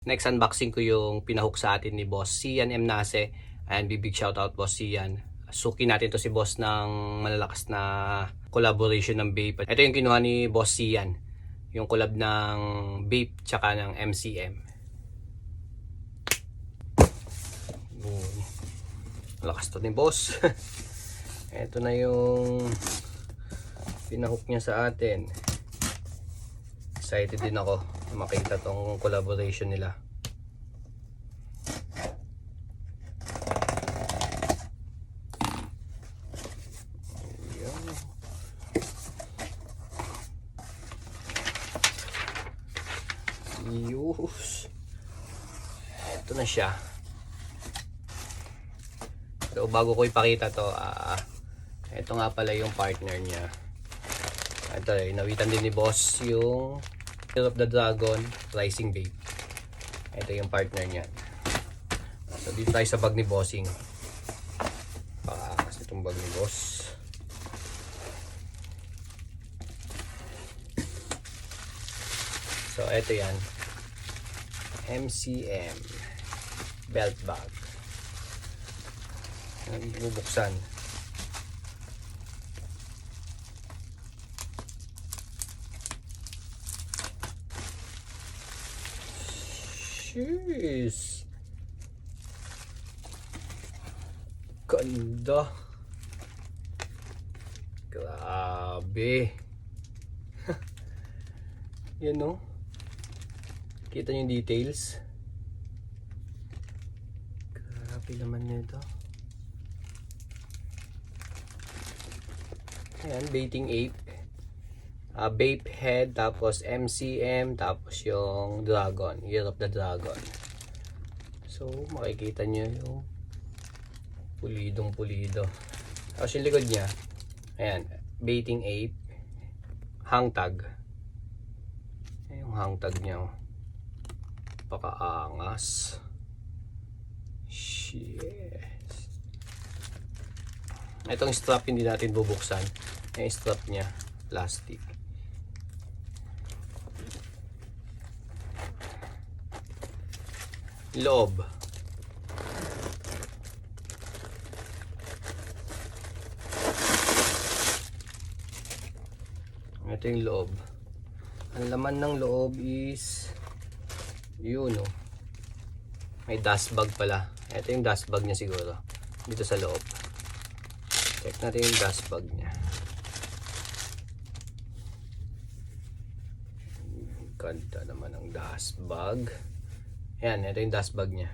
Next unboxing ko yung pinahook sa atin ni Boss Sian M. Nase. And big shoutout Boss Sian. Suki natin to si Boss ng malalakas na collaboration ng vape. Ito yung kinuha ni Boss Sian. Yung collab ng vape tsaka ng MCM. Malakas to ni Boss. Ito na yung pinahook niya sa atin. Excited din ako makita tong collaboration nila. Yus. Ito na siya. So bago ko ipakita to, ito nga pala yung partner niya. Ito, inawitan din ni Boss yung Year of the Dragon Rising Vape. Ito yung partner niya. So dito tayo sa bag ni Bossing. Kasi itong bag ni Boss. So ito yan. MCM belt bag. Bubuksan. Jeez. Ganda. Grabe. Yan no. Kita niyo yung details. Grabe naman nito. Ayan, baiting ape. Vape head, tapos MCM, tapos yung dragon, Year of the Dragon. So makikita nyo yung pulidong pulido. Tapos yung likod nya, ayan, baiting ape, hang tag. Ayan yung hang tag nya, pakaangas. Yes. Itong strap hindi natin bubuksan. Yung strap nya plastic. Loob. Ito yung loob. Ang laman ng loob is yun oh. May dust bag pala. Ito yung dust bag niya siguro. Dito sa loob. Check natin yung dust bag niya. Ganda naman ang dust bag. Ayan, ito yung dust bag niya.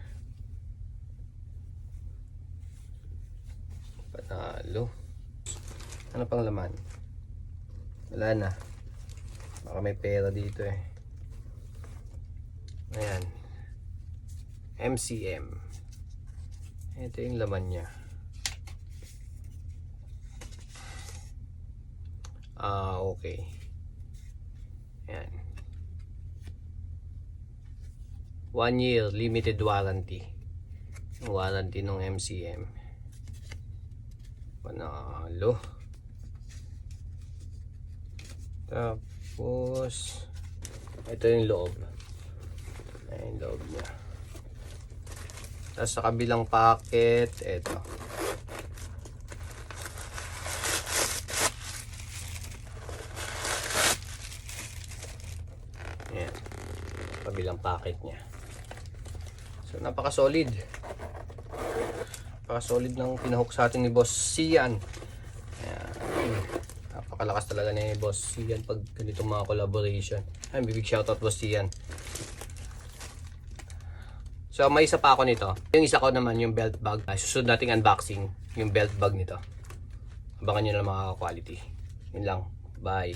Panalo. Ano pang laman? Wala na. Baka may pera dito eh. Ayan. MCM. Ito yung laman niya. Okay. Ayan. 1 year limited warranty. Yung warranty ng MCM. Panalo. Tapos ito yung loob. Ayan yung loob niya. Tapos sa kabilang packet, ito. Ayan. Kabilang packet niya. So napaka-solid. Napaka-solid ng pinahook sa atin ni Boss Sian. Ayan. Napakalakas talaga ni Boss Sian pag ganitong mga collaboration. Ay, big shoutout Boss Sian. So may isa pa ako nito. Yung isa ko naman yung belt bag. Susunod nating unboxing yung belt bag nito. Abangan nyo na mga quality. Yun lang. Bye.